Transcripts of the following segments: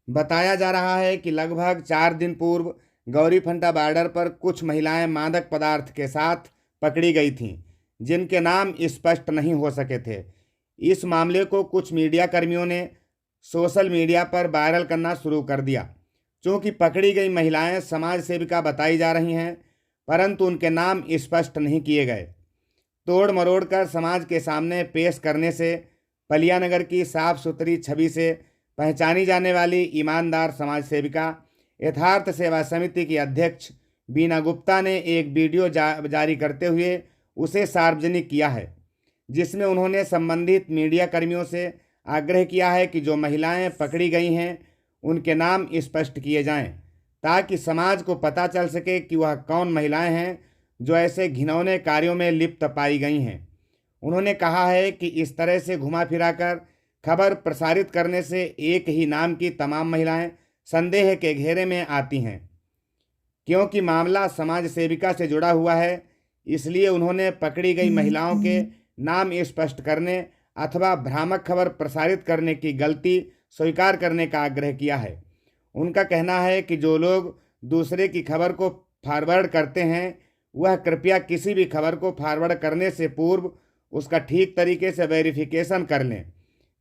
बताया जा रहा है कि लगभग 4 दिन पूर्व गौरीफंटा बॉर्डर पर कुछ महिलाएं मादक पदार्थ के साथ पकड़ी गई थीं, जिनके नाम स्पष्ट नहीं हो सके थे। इस मामले को कुछ मीडिया कर्मियों ने सोशल मीडिया पर वायरल करना शुरू कर दिया। चूँकि पकड़ी गई महिलाएं समाज सेविका बताई जा रही हैं, परंतु उनके नाम स्पष्ट नहीं किए गए। तोड़ मरोड़ कर समाज के सामने पेश करने से पलियानगर की साफ सुथरी छवि से पहचानी जाने वाली ईमानदार समाज सेविका यथार्थ सेवा समिति की अध्यक्ष बीना गुप्ता ने एक वीडियो जारी करते हुए उसे सार्वजनिक किया है, जिसमें उन्होंने संबंधित मीडिया कर्मियों से आग्रह किया है कि जो महिलाएं पकड़ी गई हैं उनके नाम स्पष्ट किए जाएं, ताकि समाज को पता चल सके कि वह कौन महिलाएं हैं जो ऐसे घिनौने कार्यों में लिप्त पाई गई हैं। उन्होंने कहा है कि इस तरह से घुमा फिरा कर खबर प्रसारित करने से एक ही नाम की तमाम महिलाएं संदेह के घेरे में आती हैं। क्योंकि मामला समाज सेविका से जुड़ा हुआ है, इसलिए उन्होंने पकड़ी गई महिलाओं के नाम स्पष्ट करने अथवा भ्रामक खबर प्रसारित करने की गलती स्वीकार करने का आग्रह किया है। उनका कहना है कि जो लोग दूसरे की खबर को फॉरवर्ड करते हैं, वह कृपया किसी भी खबर को फॉरवर्ड करने से पूर्व उसका ठीक तरीके से वेरिफिकेशन कर लें।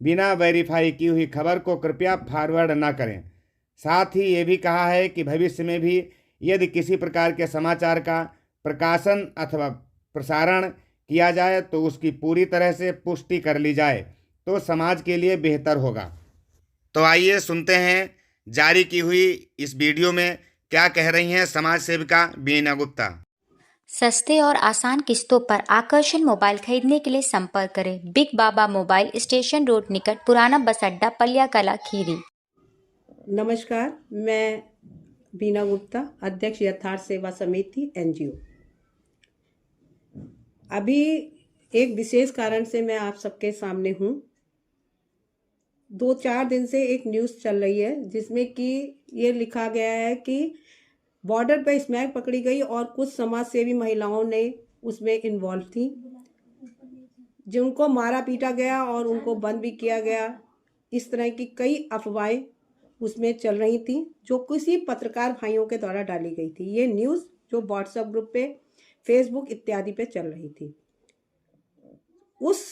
बिना वेरीफाई की हुई खबर को कृपया फॉरवर्ड न करें। साथ ही ये भी कहा है कि भविष्य में भी यदि किसी प्रकार के समाचार का प्रकाशन अथवा प्रसारण किया जाए तो उसकी पूरी तरह से पुष्टि कर ली जाए तो समाज के लिए बेहतर होगा। तो आइए सुनते हैं जारी की हुई इस वीडियो में क्या कह रही हैं समाज सेविका बीना गुप्ता। सस्ते और आसान किस्तों पर आकर्षण मोबाइल खरीदने के लिए संपर्क करें बिग बाबा मोबाइल, स्टेशन रोड निकट, पुराना बस अड्डा, पलिया कला, खीरी। नमस्कार, मैं बीना गुप्ता, अध्यक्ष यथार्थ सेवा समिति NGO। अभी एक विशेष कारण से मैं आप सबके सामने हूँ। 2-4 दिन से एक न्यूज़ चल रही है जिसमें कि ये लिखा गया है कि बॉर्डर पर स्मैक पकड़ी गई और कुछ समाज सेवी महिलाओं ने उसमें इन्वॉल्व थी, जिनको मारा पीटा गया और उनको बंद भी किया गया। इस तरह की कई अफवाहें उसमें चल रही थी जो किसी पत्रकार भाइयों के द्वारा डाली गई थी। ये न्यूज़ जो व्हाट्सएप ग्रुप पे, फेसबुक इत्यादि पे चल रही थी। उस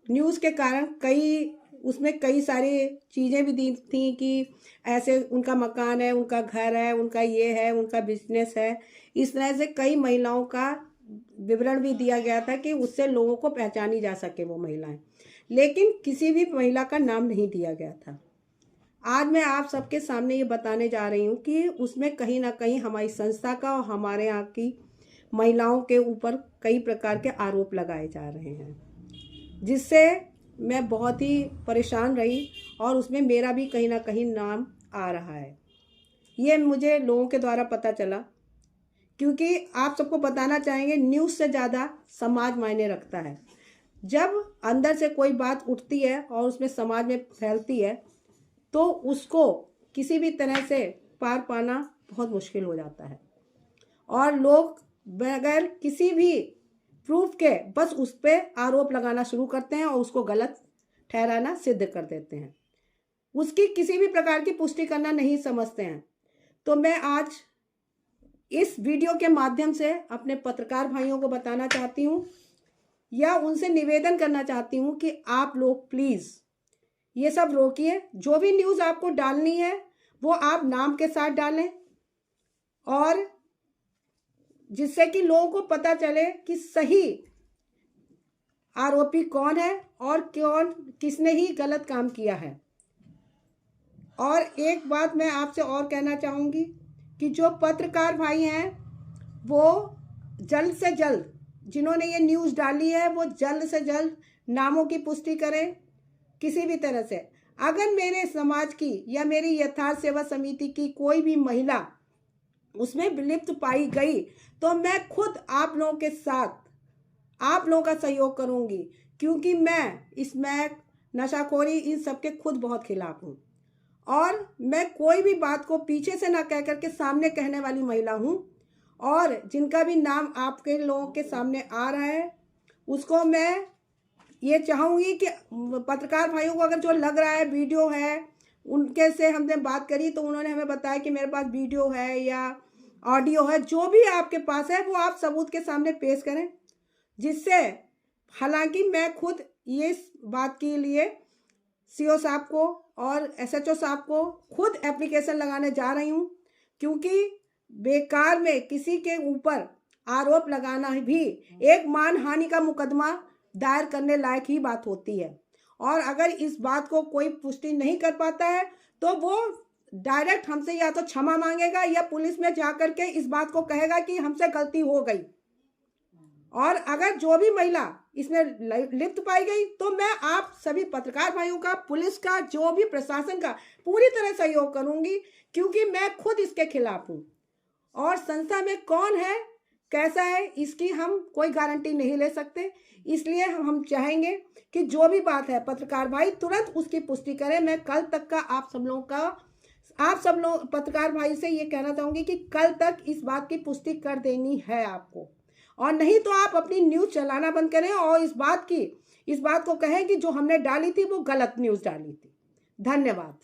न्यूज़ के कारण उसमें कई सारी चीज़ें भी दी थी कि ऐसे उनका मकान है, उनका घर है, उनका ये है, उनका बिजनेस है। इस तरह से कई महिलाओं का विवरण भी दिया गया था कि उससे लोगों को पहचानी जा सके वो महिलाएं, लेकिन किसी भी महिला का नाम नहीं दिया गया था। आज मैं आप सबके सामने ये बताने जा रही हूँ कि उसमें कहीं ना कहीं हमारी संस्था का और हमारे यहाँ की महिलाओं के ऊपर कई प्रकार के आरोप लगाए जा रहे हैं, जिससे मैं बहुत ही परेशान रही और उसमें मेरा भी कहीं ना कहीं नाम आ रहा है। ये मुझे लोगों के द्वारा पता चला, क्योंकि आप सबको बताना चाहेंगे, न्यूज़ से ज़्यादा समाज मायने रखता है। जब अंदर से कोई बात उठती है और उसमें समाज में फैलती है तो उसको किसी भी तरह से पार पाना बहुत मुश्किल हो जाता है और लोग बगैर किसी भी प्रूफ के बस उस पर आरोप लगाना शुरू करते हैं और उसको गलत ठहराना सिद्ध कर देते हैं। उसकी किसी भी प्रकार की पुष्टि करना नहीं समझते हैं। तो मैं आज इस वीडियो के माध्यम से अपने पत्रकार भाइयों को बताना चाहती हूँ या उनसे निवेदन करना चाहती हूँ कि आप लोग प्लीज़ ये सब रोकिए। जो भी न्यूज़ आपको डालनी है वो आप नाम के साथ डालें, और जिससे कि लोगों को पता चले कि सही आरोपी कौन है और किसने ही गलत काम किया है। और एक बात मैं आपसे और कहना चाहूँगी कि जो पत्रकार भाई हैं वो जल्द से जल्द, जिन्होंने ये न्यूज़ डाली है, वो जल्द से जल्द नामों की पुष्टि करें किसी भी तरह से। अगर मेरे समाज की या मेरी यथार्थ सेवा समिति की कोई भी महिला उसमें विलिप्त पाई गई तो मैं खुद आप लोगों के साथ आप लोगों का सहयोग करूंगी, क्योंकि मैं स्मैक, नशाखोरी, इन सब के खुद बहुत खिलाफ हूँ और मैं कोई भी बात को पीछे से ना कह करके सामने कहने वाली महिला हूँ। और जिनका भी नाम आपके लोगों के सामने आ रहा है उसको मैं ये चाहूँगी कि पत्रकार भाइयों को अगर जो लग रहा है वीडियो है उनके से हमने बात करी तो उन्होंने हमें बताया कि मेरे पास वीडियो है या ऑडियो है, जो भी आपके पास है वो आप सबूत के सामने पेश करें, जिससे हालांकि मैं खुद ये इस बात के लिए सीओ साहब को और एसएचओ साहब को खुद एप्लीकेशन लगाने जा रही हूँ, क्योंकि बेकार में किसी के ऊपर आरोप लगाना भी एक मानहानि का मुकदमा दायर करने लायक ही बात होती है। और अगर इस बात को कोई पुष्टि नहीं कर पाता है तो वो डायरेक्ट हमसे या तो क्षमा मांगेगा या पुलिस में जा कर के इस बात को कहेगा कि हमसे गलती हो गई। और अगर जो भी महिला इसमें लिप्त पाई गई तो मैं आप सभी पत्रकार भाइयों का, पुलिस का, जो भी प्रशासन का पूरी तरह सहयोग करूंगी, क्योंकि मैं खुद इसके खिलाफ हूं। और संस्था में कौन है, कैसा है, इसकी हम कोई गारंटी नहीं ले सकते। इसलिए हम चाहेंगे कि जो भी बात है पत्रकार भाई तुरंत उसकी पुष्टि करें। मैं कल तक का आप सब लोग पत्रकार भाई से ये कहना चाहूँगी कि कल तक इस बात की पुष्टि कर देनी है आपको, और नहीं तो आप अपनी न्यूज़ चलाना बंद करें और इस बात को कहें कि जो हमने डाली थी वो गलत न्यूज़ डाली थी। धन्यवाद।